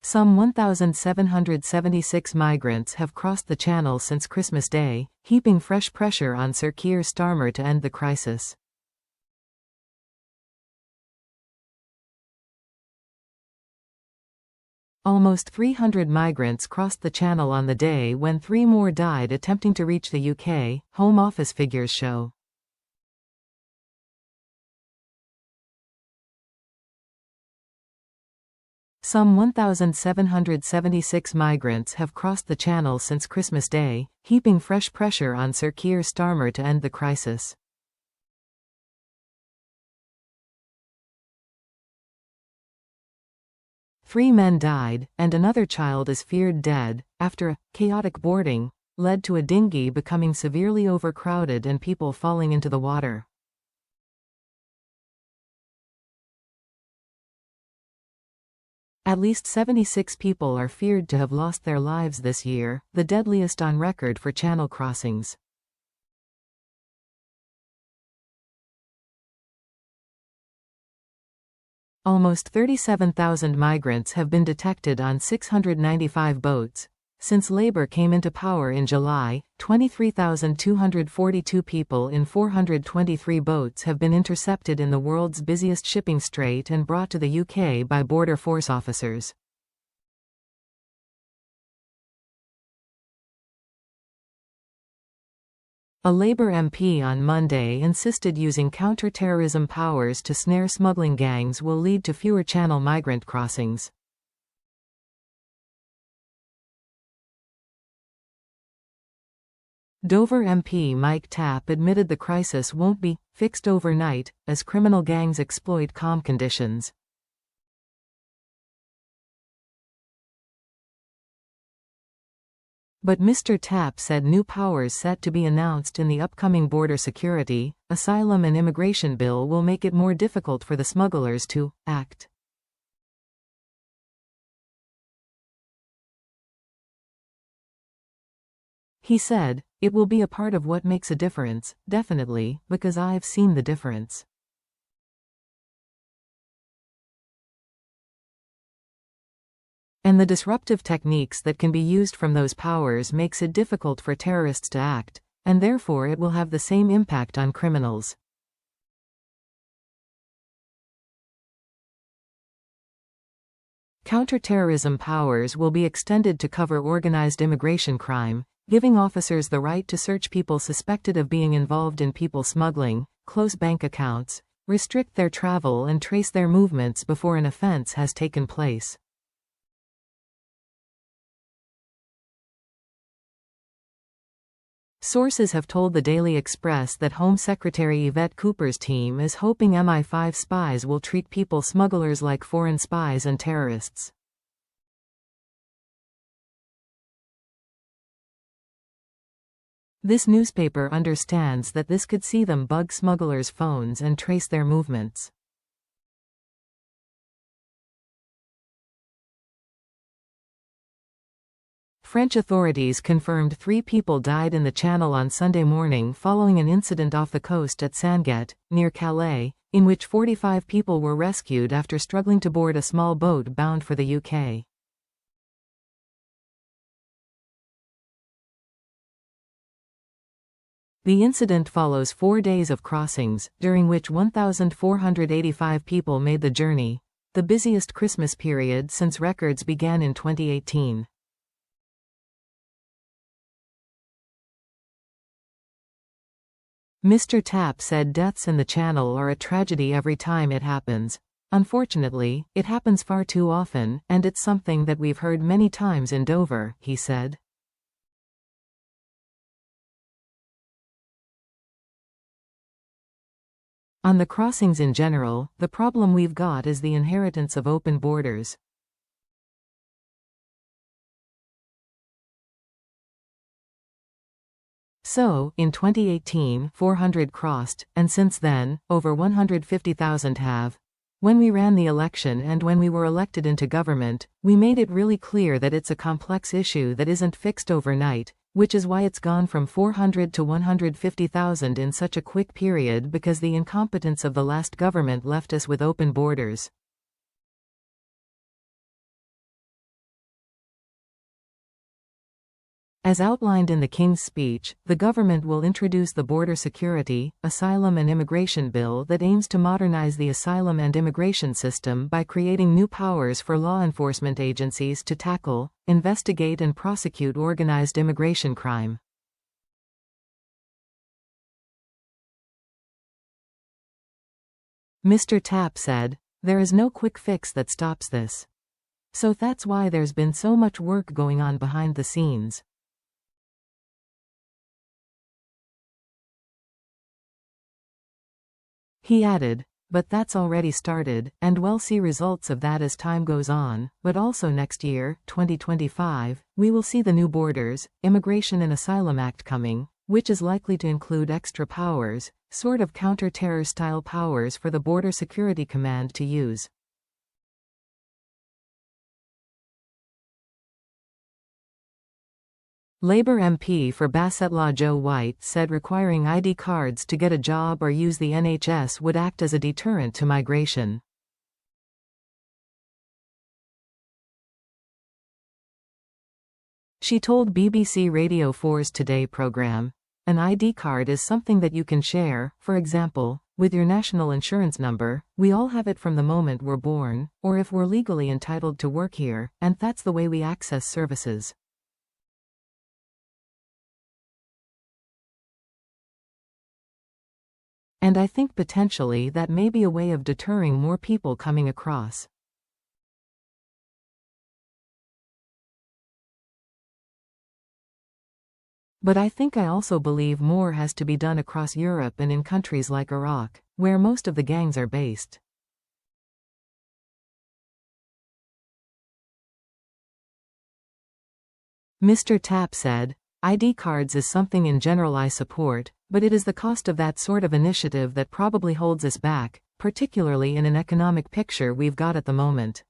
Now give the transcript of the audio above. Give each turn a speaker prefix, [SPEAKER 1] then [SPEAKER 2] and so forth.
[SPEAKER 1] Some 1,776 migrants have crossed the Channel since Christmas Day, heaping fresh pressure on Sir Keir Starmer to end the crisis. Almost 300 migrants crossed the Channel on the day when 3 more died attempting to reach the UK, Home Office figures show. Some 1,776 migrants have crossed the Channel since Christmas Day, heaping fresh pressure on Sir Keir Starmer to end the crisis. Three men died, and another child is feared dead, after a chaotic boarding led to a dinghy becoming severely overcrowded and people falling into the water. At least 76 people are feared to have lost their lives this year, the deadliest on record for Channel crossings. Almost 37,000 migrants have been detected on 695 boats. Since Labour came into power in July, 23,242 people in 423 boats have been intercepted in the world's busiest shipping strait and brought to the UK by Border Force officers. A Labour MP on Monday insisted using counter-terrorism powers to snare smuggling gangs will lead to fewer Channel migrant crossings. Dover MP Mike Tapp admitted the crisis won't be fixed overnight, as criminal gangs exploit calm conditions. But Mr. Tapp said new powers set to be announced in the upcoming border security, asylum and immigration bill will make it more difficult for the smugglers to act. He said, "It will be a part of what makes a difference, definitely, because I've seen the difference." And the disruptive techniques that can be used from those powers makes it difficult for terrorists to act, and therefore it will have the same impact on criminals. Counter-terrorism powers will be extended to cover organized immigration crime, giving officers the right to search people suspected of being involved in people smuggling, close bank accounts, restrict their travel and trace their movements before an offense has taken place. Sources have told the Daily Express that Home Secretary Yvette Cooper's team is hoping MI5 spies will treat people smugglers like foreign spies and terrorists. This newspaper understands that this could see them bug smugglers' phones and trace their movements. French authorities confirmed 3 people died in the Channel on Sunday morning following an incident off the coast at Sanguet, near Calais, in which 45 people were rescued after struggling to board a small boat bound for the UK. The incident follows 4 days of crossings, during which 1,485 people made the journey, the busiest Christmas period since records began in 2018. Mr. Tapp said deaths in the Channel are a tragedy every time it happens. Unfortunately, it happens far too often, and it's something that we've heard many times in Dover, he said. On the crossings in general, the problem we've got is the inheritance of open borders. So, in 2018, 400 crossed, and since then, over 150,000 have. When we ran the election and when we were elected into government, we made it really clear that it's a complex issue that isn't fixed overnight, which is why it's gone from 400 to 150,000 in such a quick period, because the incompetence of the last government left us with open borders. As outlined in the King's Speech, the government will introduce the Border Security, Asylum and Immigration Bill that aims to modernize the asylum and immigration system by creating new powers for law enforcement agencies to tackle, investigate and prosecute organized immigration crime. Mr. Tapp said, "There is no quick fix that stops this. So that's why there's been so much work going on behind the scenes." He added, "But that's already started, and we'll see results of that as time goes on, but also next year, 2025, we will see the new Borders, Immigration and Asylum Act coming, which is likely to include extra powers, sort of counter-terror-style powers for the Border Security Command to use." Labour MP for Bassetlaw Joe White said requiring ID cards to get a job or use the NHS would act as a deterrent to migration. She told BBC Radio 4's Today programme, "An ID card is something that you can share, for example, with your national insurance number. We all have it from the moment we're born, or if we're legally entitled to work here, and that's the way we access services." And I think potentially that may be a way of deterring more people coming across. But I think I also believe more has to be done across Europe and in countries like Iraq, where most of the gangs are based. Mr. Tapp said, "ID cards is something in general I support, but it is the cost of that sort of initiative that probably holds us back, particularly in an economic picture we've got at the moment."